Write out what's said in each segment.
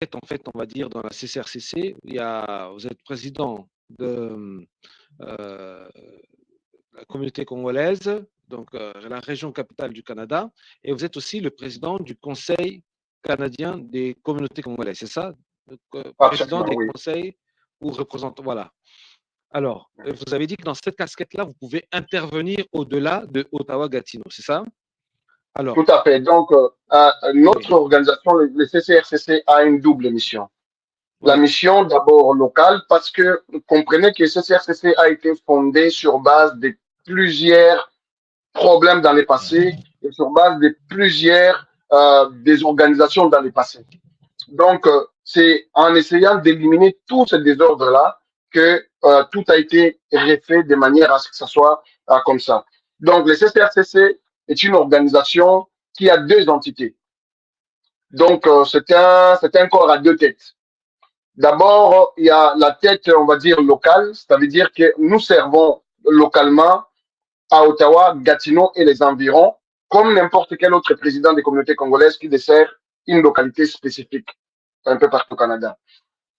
en fait, on va dire, dans la CCRCC. Vous êtes président de la communauté congolaise, donc la région capitale du Canada, et vous êtes aussi le président du Conseil canadien des communautés congolaises, c'est ça? Donc, président Absolument, des oui. conseils ou représentant, voilà. Alors, vous avez dit que dans cette casquette-là, vous pouvez intervenir au-delà de Ottawa-Gatineau, c'est ça? Alors, Tout à fait. Donc, oui, notre organisation, le CCRCC, a une double mission. La oui, mission d'abord locale, parce que vous comprenez que le CCRCC a été fondé sur base de plusieurs problèmes dans le passé et sur base de plusieurs désorganisations dans le passé. Donc, c'est en essayant d'éliminer tout ce désordre-là que tout a été refait de manière à ce que ça soit comme ça. Donc, le CCRCC est une organisation qui a deux entités. Donc, c'est un corps à deux têtes. D'abord, il y a la tête, on va dire, locale, ça veut dire que nous servons localement à Ottawa, Gatineau et les environs, comme n'importe quel autre président des communautés congolaises qui dessert une localité spécifique un peu partout au Canada.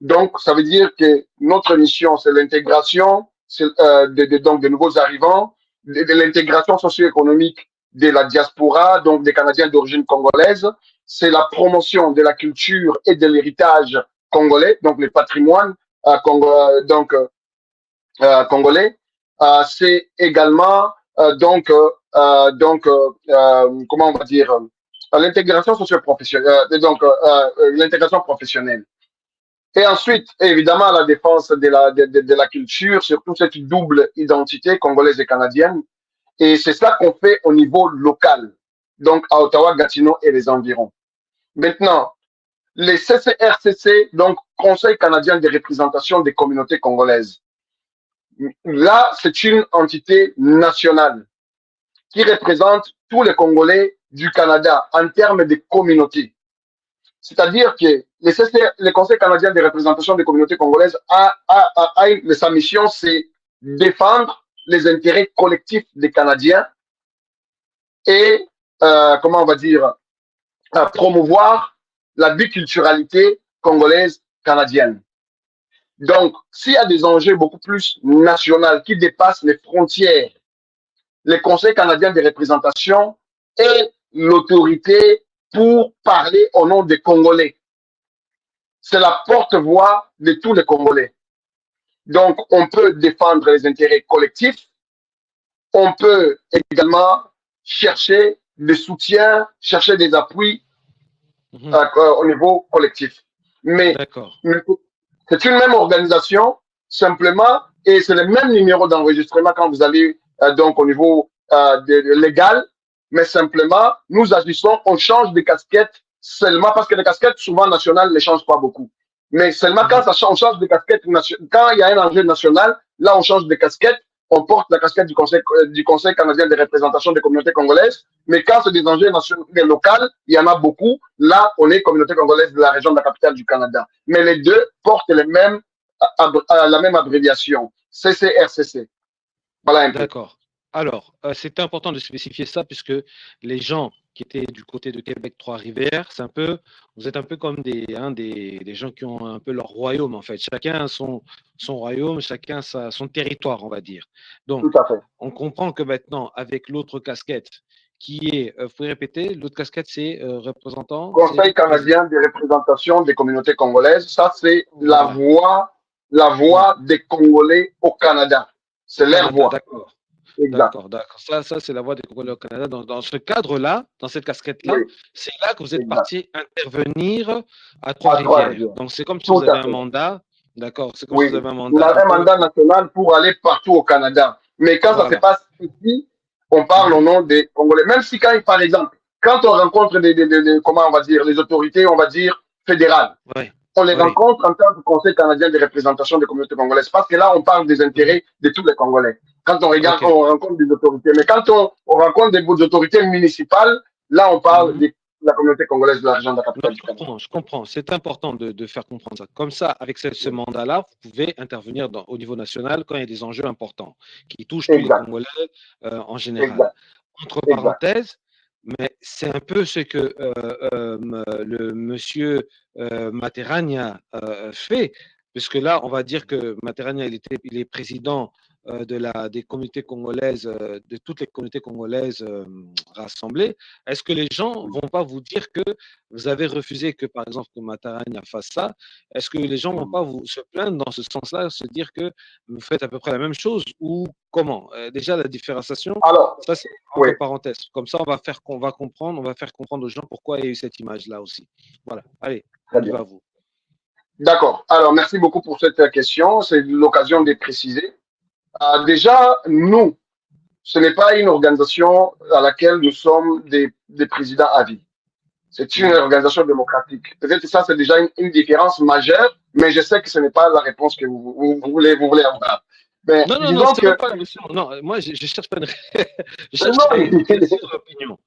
Donc, ça veut dire que notre mission, c'est l'intégration donc de nouveaux arrivants, de l'intégration socio-économique de la diaspora, donc des Canadiens d'origine congolaise. C'est la promotion de la culture et de l'héritage congolais, donc le patrimoine congolais. C'est également comment on va dire l'intégration socio-professionnelle, l'intégration professionnelle. Et ensuite, évidemment, la défense de la culture, surtout cette double identité congolaise et canadienne. Et c'est ça qu'on fait au niveau local, donc à Ottawa, Gatineau et les environs. Maintenant, les CCRCC, donc Conseil canadien de représentation des communautés congolaises. Là, c'est une entité nationale qui représente tous les Congolais du Canada en termes de communautés. C'est-à-dire que le Conseil canadien de représentation des communautés congolaises sa mission, c'est défendre les intérêts collectifs des Canadiens et, comment on va dire, promouvoir la biculturalité congolaise canadienne. Donc, s'il y a des enjeux beaucoup plus nationaux qui dépassent les frontières, le Conseil canadien de représentation est l'autorité pour parler au nom des Congolais. C'est la porte-voix de tous les Congolais. Donc, on peut défendre les intérêts collectifs, on peut également chercher des soutiens, chercher des appuis au niveau collectif. Mais c'est une même organisation, simplement, et c'est le même numéro d'enregistrement quand vous allez donc au niveau légal, mais simplement, nous agissons, on change de casquette seulement parce que les casquettes, souvent nationales, ne changent pas beaucoup. Mais seulement quand on change de casquette, quand il y a un enjeu national, là, on change de casquette, on porte la casquette du Conseil canadien de représentation des communautés congolaises. Mais quand c'est des enjeux nationaux et locaux, il y en a beaucoup. Là, on est communauté congolaise de la région de la capitale du Canada. Mais les deux portent la même abréviation, CCRCC. Voilà un peu. D'accord. Alors, c'est important de spécifier ça puisque les gens qui étaient du côté de Québec Trois-Rivières, vous êtes un peu comme des gens qui ont un peu leur royaume en fait. Chacun a son royaume, chacun son territoire, on va dire. Donc, tout à fait. On comprend que maintenant, avec l'autre casquette qui est, vous pouvez répéter, l'autre casquette c'est représentant. Conseil canadien de représentation des communautés congolaises, ça c'est la voix des Congolais au Canada. C'est leur voix. D'accord. D'accord. Ça c'est la voix des Congolais au Canada. Dans ce cadre-là, dans cette casquette-là, c'est là que vous êtes parti intervenir à Trois-Rivières. Donc, c'est comme si vous avez un mandat. D'accord. C'est comme si vous avez un mandat. Vous avez un mandat national pour aller partout au Canada. Mais quand ça se passe ici, on parle au nom des Congolais. Même si, par exemple, quand on rencontre comment on va dire, les autorités, on va dire, fédérales, on les rencontre en tant que Conseil canadien de représentation des communautés congolaises. Parce que là, on parle des intérêts de tous les Congolais. Quand on regarde, on rencontre des autorités. Mais quand on rencontre des autorités municipales, là, on parle de la communauté congolaise de la région de la capitale du Canada. Je comprends. C'est important de faire comprendre ça. Comme ça, avec ce mandat-là, vous pouvez intervenir au niveau national quand il y a des enjeux importants qui touchent tous les Congolais en général. Entre parenthèses, Mais c'est un peu ce que le monsieur Materragna fait, puisque là, on va dire que Materragna, il est président des communautés congolaises, de toutes les communautés congolaises rassemblées. Est-ce que les gens vont pas vous dire que vous avez refusé que, par exemple, que Materragna fasse ça? Est-ce que les gens vont pas vous se plaindre dans ce sens-là, se dire que vous faites à peu près la même chose ou comment? Déjà, la différenciation, Alors, ça, c'est oui, entre parenthèses. Comme ça, on va comprendre, on va faire comprendre aux gens pourquoi il y a eu cette image-là aussi. Voilà. Allez, très on y bien. va, vous. D'accord. Alors, merci beaucoup pour cette question. C'est l'occasion de préciser. Déjà, nous, ce n'est pas une organisation à laquelle nous sommes des présidents à vie. C'est une Mhm. organisation démocratique. Peut-être que ça, c'est déjà une différence majeure, mais je sais que ce n'est pas la réponse que vous voulez avoir. Mais Non, non, non, disons c'est que... même pas la question. Non, moi, je cherche pas une... je cherche Non, à éclaircir l'opinion.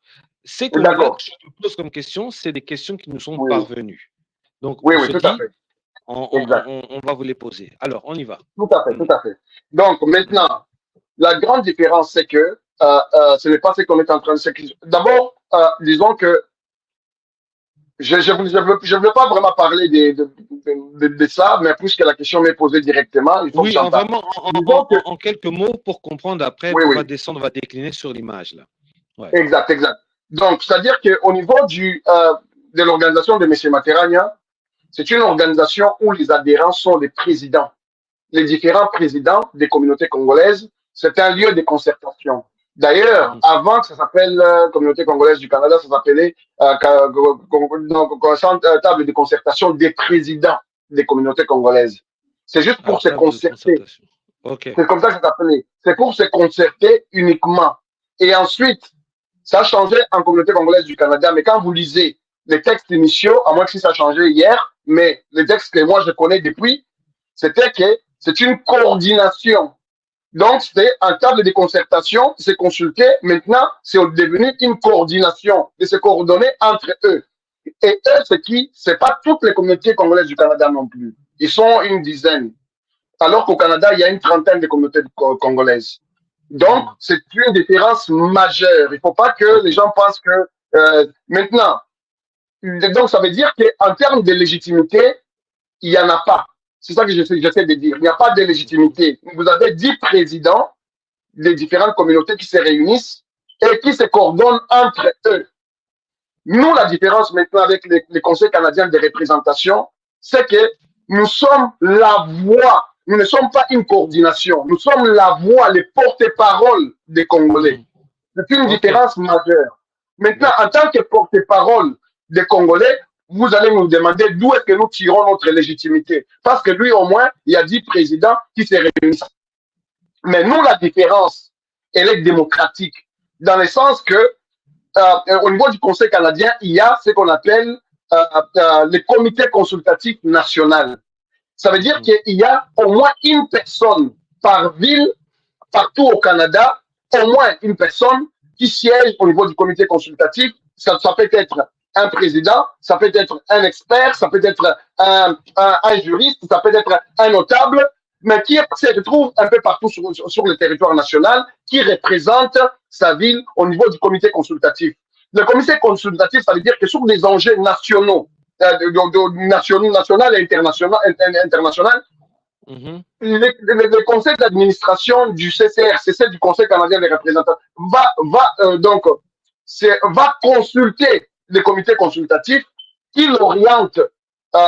C'est que là, d'accord. je te pose comme question, c'est des questions qui nous sont Oui, parvenues. Donc, oui, on oui, se tout à dit, fait. on, on- Exact. on va vous les poser. Alors, on y va. Tout à fait, tout Mhm. à fait. Donc, Mhm. maintenant, la grande différence, c'est que ce n'est pas ce qu'on est en train de... D'abord, disons que je veux pas vraiment parler de ça, mais puisque la question m'est posée directement, il faut que Oui, j'en parle. vraiment, Disons que, en quelques mots pour comprendre. Après, oui, on va oui, descendre, on va décliner sur l'image, là. Ouais. exact, exact. Donc, c'est-à-dire qu'au niveau de l'organisation de M. Materagna, c'est une organisation où les adhérents sont les présidents, les différents présidents des communautés congolaises. C'est un lieu de concertation. D'ailleurs, Mhm. avant que ça s'appelle Communauté congolaise du Canada, ça s'appelait table de concertation des présidents des communautés congolaises. C'est juste À pour se table de concerter. concertation. OK. C'est comme ça que ça s'appelait. C'est pour se concerter uniquement. Et ensuite, ça a changé en communauté congolaise du Canada. Mais quand vous lisez les textes initiaux, à moins que si ça a changé hier, mais les textes que moi je connais depuis, c'était que c'est une coordination. Donc, c'était un table de concertation, c'est consulté. Maintenant, c'est devenu une coordination, de se coordonner entre eux. Et eux, c'est qui? C'est pas toutes les communautés congolaises du Canada non plus. Ils sont une dizaine. Alors qu'au Canada, il y a une trentaine de communautés congolaises. Donc, Mhm. c'est une différence majeure. Il ne faut pas que les OK. gens pensent que maintenant, donc ça veut dire qu'en termes de légitimité, il n'y en a pas. C'est ça que j'essaie de dire. Il n'y a pas de Mhm. légitimité. Vous avez 10 présidents des différentes communautés qui se réunissent et qui se coordonnent entre eux. Nous, la différence maintenant avec les conseils canadiens de représentation, c'est que nous sommes la voix. Nous ne sommes pas une coordination. Nous sommes la voix, les porte-parole des Congolais. Mhm. C'est une OK. différence majeure. Maintenant, en D'accord. tant que porte-parole des Congolais, vous allez nous demander d'où est-ce que nous tirons notre légitimité. Parce que lui, au moins, il y a 10 présidents qui se réunissent. Mais nous, la différence, elle est démocratique. Dans le sens que au niveau du Conseil canadien, il y a ce qu'on appelle le comité consultatif national. Ça veut dire Mhm. qu'il y a au moins une personne par ville, partout au Canada, au moins une personne qui siège au niveau du comité consultatif. Ça peut être un président, ça peut être un expert, ça peut être un juriste, ça peut être un notable, mais qui se retrouve un peu partout sur le territoire national, qui représente sa ville au niveau du comité consultatif. Le comité consultatif, ça veut dire que sur des enjeux nationaux, national et international, Mhm. le conseil d'administration du CCRCC, du Conseil canadien des représentants, va consulter les comités consultatifs qui l'orientent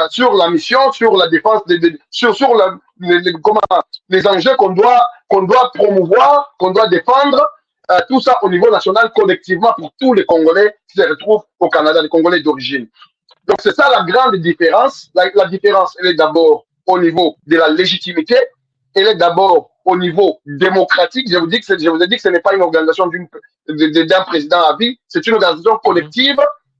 sur la mission, sur la défense, sur les enjeux qu'on doit promouvoir, qu'on doit défendre, tout ça au niveau national, collectivement, pour tous les Congolais qui se retrouvent au Canada, les Congolais d'origine. Donc, c'est ça la grande différence. La différence, elle est d'abord au niveau de la légitimité, elle est d'abord au niveau démocratique. Je vous ai dit que ce n'est pas une organisation d'un président à vie, c'est une organisation Mhm. collective.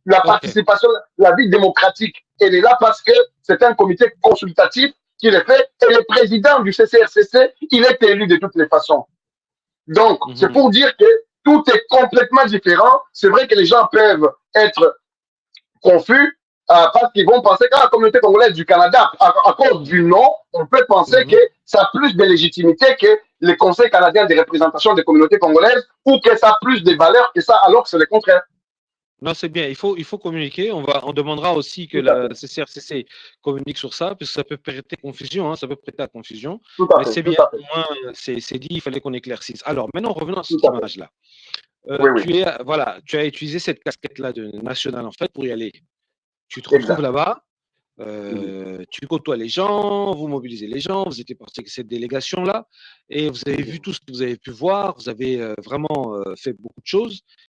La OK. participation, la vie démocratique, elle est là parce que c'est un comité consultatif qui le fait et le président du CCRCC, il est élu de toutes les façons. Donc, c'est Mhm. pour dire que tout est complètement différent. C'est vrai que les gens peuvent être confus parce qu'ils vont penser que la communauté congolaise du Canada, à cause du nom, on peut penser que Mhm. ça a plus de légitimité que le Conseil canadien de représentation des communautés congolaises ou que ça a plus de valeur que ça, alors que c'est le contraire. Non, c'est bien. Il faut communiquer. On demandera aussi que Tout à la fait, CCRCC communique sur ça, parce que ça peut prêter confusion, hein, ça peut prêter à confusion. tout à Mais fait, c'est tout bien, à au fait, moins, c'est dit, il fallait qu'on éclaircisse. Alors, maintenant, revenons à tout cette à fait. image-là. Oui, oui, Voilà, tu as utilisé cette casquette-là de nationale, en fait, pour y aller. Tu te retrouves exact. là-bas, Mhm. tu côtoies les gens, vous mobilisez les gens, vous étiez parti avec cette délégation-là, et vous avez vu Mhm. tout ce que vous avez pu voir, vous avez vraiment fait beaucoup de choses.